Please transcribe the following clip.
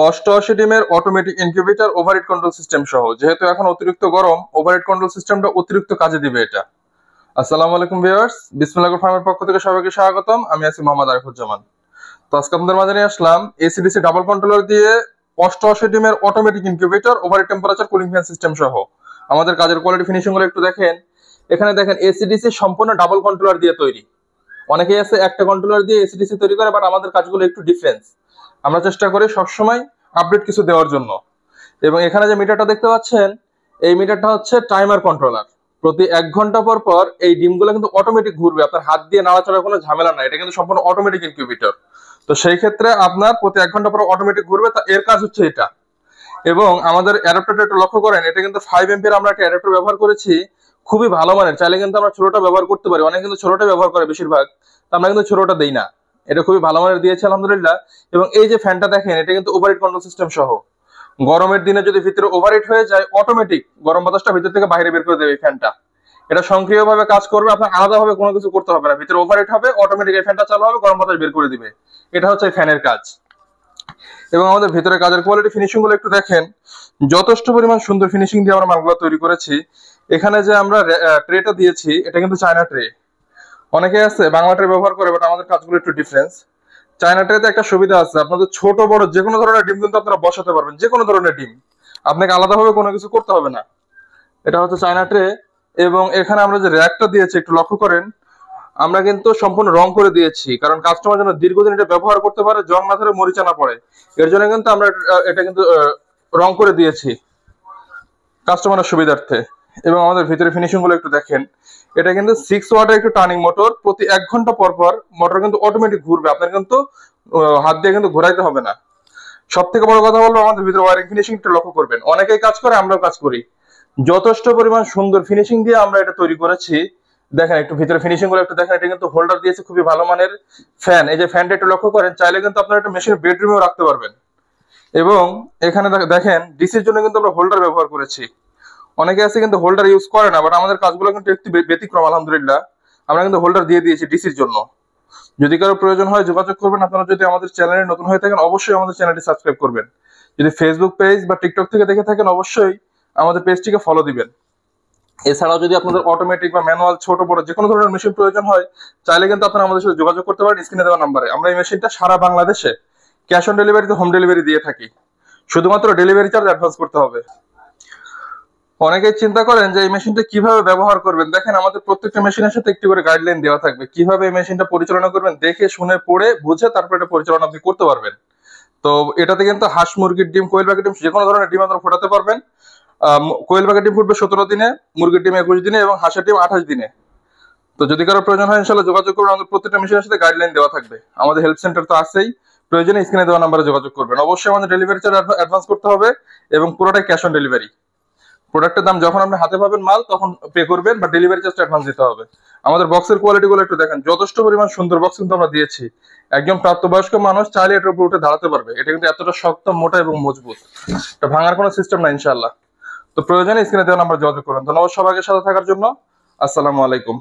88 ডিমের automatic incubator overheat control system সহ। যেহেতু এখন অতিরিক্ত গরম, ওভারহিট কন্ট্রোল সিস্টেমটা অতিরিক্ত কাজে দিবে এটা। আসসালামু আলাইকুম ভিউয়ার্স, বিসমিল্লাহ ফার্মের পক্ষ থেকে সবাইকে স্বাগতম। আমি আছি মোহাম্মদ আরিফুজ্জামান। তো আজকে আপনাদের মাঝে নিয়ে আসলাম এসিডিসি ডাবল কন্ট্রোলার দিয়ে 88 ডিমের automatic incubator overheat temperature cooling fan system সহ। আমাদের কাজের কোয়ালিটি ফিনিশিং গুলো একটু দেখেন। এখানে দেখেন এসিডিসি সম্পূর্ণ ডাবল কন্ট্রোলার দিয়ে তৈরি। অনেকেই আছে একটা কন্ট্রোলার দিয়ে এসিডিসি তৈরি করে, বাট আমাদের কাজগুলো একটু ডিফারেন্স। আমরা চেষ্টা করি সবসময় আপডেট কিছু দেওয়ার জন্য। এবং এখানে যে মিটারটা দেখতে পাচ্ছেন, এই মিটারটা হচ্ছে টাইমার কন্ট্রোলার। প্রতি 1 ঘন্টা পর পর এই ডিমগুলো কিন্তু অটোমেটিক ঘুরবে, আপনার হাত দিয়ে নাড়াচাড়ার কোনো ঝামেলা নাই। এটা কিন্তু সম্পূর্ণ অটোমেটিক ইনকিউবেটর। তো সেই ক্ষেত্রে আপনার প্রতি 1 ঘন্টা পর অটোমেটিক ঘুরবে, তা এর কাজ হচ্ছে এটা। এবং আমাদের অ্যাডাপ্টারটা একটু লক্ষ্য করেন, এটা কিন্তু 5 এমপির আমরা একটা অ্যাডাপ্টার ব্যবহার করেছি, খুবই ভালো মানের। চাইলে কিন্তু আমরা ছোটটা ব্যবহার করতে পারি, অনেকে কিন্তু ছোটটা ব্যবহার করে বেশিরভাগ, তো আমরা কিন্তু ছোটটা দেই না। এটা খুবই ভালো মানের দিয়েছে আলহামদুলিল্লাহ। এবং এই যে ফ্যানটা দেখেন, এটা কিন্তু ওভারহিট কন্ট্রোল সিস্টেম সহ। গরমের দিনে যদি ভিতরে ওভারহিট হয়ে যায়, অটোমেটিক গরম বাতাসটা ভিতর থেকে বাইরে বের করে দেবে এই ফ্যানটা। এটা সক্রিয়ভাবে কাজ করবে, আপনার আলাদাভাবে কোনো কিছু করতে হবে না। ভিতরে ওভারহিট হবে, অটোমেটিক এই ফ্যানটা চালু হবে, গরম বাতাস বের করে দিবে। এটা হচ্ছে এই ফ্যানের কাজ। এবং আমাদের ভিতরে কাজের কোয়ালিটি ফিনিশিং গুলো একটু দেখেন, যথেষ্ট পরিমাণ সুন্দর ফিনিশিং দিয়ে আমরা মালগুলো তৈরি করেছি। এখানে যে আমরা ট্রেটা দিয়েছি, এটা কিন্তু চায়না ট্রে। অনেকে আছে বাংলা ট্রে ব্যবহার করে, বাট আমাদের কাজগুলো একটু ডিফারেন্স। চায়না ট্রেতে একটা সুবিধা আছে, আপনাদের ছোট বড় যে কোনো ধরনের ডিম কিন্তু আপনারা বসাতে পারবেন, যে কোনো ধরনের ডিম। আপনাকে আলাদাভাবে কোনো কিছু করতে হবে না। এটা হচ্ছে চায়না ট্রে। এবং এখানে আমরা যে র্যাকটা দিয়েছি একটু লক্ষ্য করেন, আমরা কিন্তু সম্পূর্ণ রং করে দিয়েছি, কারণ কাস্টমার যেন দীর্ঘদিন এটা ব্যবহার করতে পারে, জং না ধরে মরিচা না পড়ে। এর জন্য কিন্তু আমরা এটা কিন্তু রং করে দিয়েছি কাস্টমারের সুবিধার্থে। এবং আমাদের ভিতরে ফিনিশিং গুলো একটু দেখেন, এটা কিন্তু 6 ওয়াটের একটু টার্নিং মোটর। প্রতি 1 ঘন্টা পর পর মোটর কিন্তু অটোমেটিক ঘুরবে, আপনার কিন্তু হাত দিয়ে কিন্তু ঘোরাইতে হবে না। সব থেকে বড় কথা বলবো, আমাদের ভিতরে ওয়ারিং ফিনিশিং একটু লক্ষ্য করবেন। অনেকেই কাজ করে, আমরাও কাজ করি। যথেষ্ট পরিমাণ সুন্দর ফিনিশিং দিয়ে আমরা এটা তৈরি করেছি। দেখেন একটু ভিতরে ফিনিশিং গুলো একটু দেখেন। এটা কিন্তু হোল্ডার দিয়েছে, খুবই ভালো মানের ফ্যান। এই যে ফ্যানটা একটু লক্ষ্য করেন, চাইলে কিন্তু আপনারা একটা মেশিনের বেডরুমেও রাখতে পারবেন। এবং এখানে দেখেন ডিসির জন্য কিন্তু আমরা হোল্ডার ব্যবহার করেছি। অনেকে আছে কিন্তু হোল্ডার ইউজ করে না, বাট আমাদের কাজগুলো কিন্তু একটু ব্যতিক্রম আলহামদুলিল্লাহ। আমরা কিন্তু হোল্ডার দিয়ে দিয়েছি ডিসির জন্য। যদি কারো প্রয়োজন হয় যোগাযোগ করবেন। আপনারা যদি আমাদের চ্যানেলে নতুন হয়ে থাকেন, অবশ্যই আমাদের চ্যানেলটি সাবস্ক্রাইব করবেন। যদি ফেসবুক পেজ বা টিকটক থেকে দেখে থাকেন, অবশ্যই আমাদের পেজটিকে ফলো দিবেন। এছাড়াও যদি আপনাদের অটোমেটিক বা ম্যানুয়াল ছোট বড় যে কোনো ধরনের মেশিন প্রয়োজন হয়, চাইলে কিন্তু আপনারা আমাদের সাথে যোগাযোগ করতে পারেন স্ক্রিনে দেওয়া নাম্বারে। আমরা এই মেশিনটা সারা বাংলাদেশে ক্যাশ অন ডেলিভারিতে হোম ডেলিভারি দিয়ে থাকি। শুধুমাত্র ডেলিভারি চার্জ অ্যাডভান্স করতে হবে। অনেকেই চিন্তা করেন যে এই মেশিনটা কিভাবে ব্যবহার করবেন। দেখেন, আমাদের প্রত্যেকটা মেশিনের সাথে একটি করে গাইডলাইন দেওয়া থাকবে, কিভাবে এই মেশিনটা পরিচালনা করবেন। দেখে শুনে পড়ে বুঝে তারপর এটা পরিচালনা আপনি করতে পারবেন। তো এটাতে কিন্তু হাঁস মুরগির ডিম, কোয়েল পাখির ডিম, যে কোনো ধরনের ডিম আপনারা ফোটাতে পারবেন। কোয়েল পাখির ডিম ফুটবে 17 দিনে, মুরগির ডিম 21 দিনে এবং হাঁসের ডিম 28 দিনে। তো যদি কারো প্রয়োজন হয়, ইনশাল্লাহ যোগাযোগ করবেন। আমাদের প্রত্যেকটা মেশিনের সাথে গাইডলাইন দেওয়া থাকবে। আমাদের হেল্প সেন্টার তো আছেই, প্রয়োজনে স্ক্রিনে দেওয়া নাম্বারে যোগাযোগ করবেন। অবশ্যই আমাদের ডেলিভারি চার্জ অ্যাডভান্স করতে হবে এবং পুরোটাই ক্যাশ অন ডেলিভারি। প্রোডাক্টের দাম যখন আপনি হাতে পাবেন মাল, তখন পে করবেন, বা ডেলিভারি চার্জটা অ্যাডভান্স দিতে হবে। আমাদের বক্সের কোয়ালিটি গুলো একটু দেখেন, যথেষ্ট পরিমাণ সুন্দর বক্স কিন্তু আমরা দিয়েছি। একজন প্রাপ্তবয়স্ক মানুষ চাইলে এটার উপর উঠে দাঁড়াতে পারবে। এটা কিন্তু এতটা শক্ত, মোটা এবং মজবুত। এটা ভাঙার কোনো সিস্টেম না ইনশাআল্লাহ। তো প্রয়োজনে স্ক্রিনে দেওয়া নাম্বার যোগাযোগ করুন। ধন্যবাদ সবাইকে সাথে থাকার জন্য। আসসালামু আলাইকুম।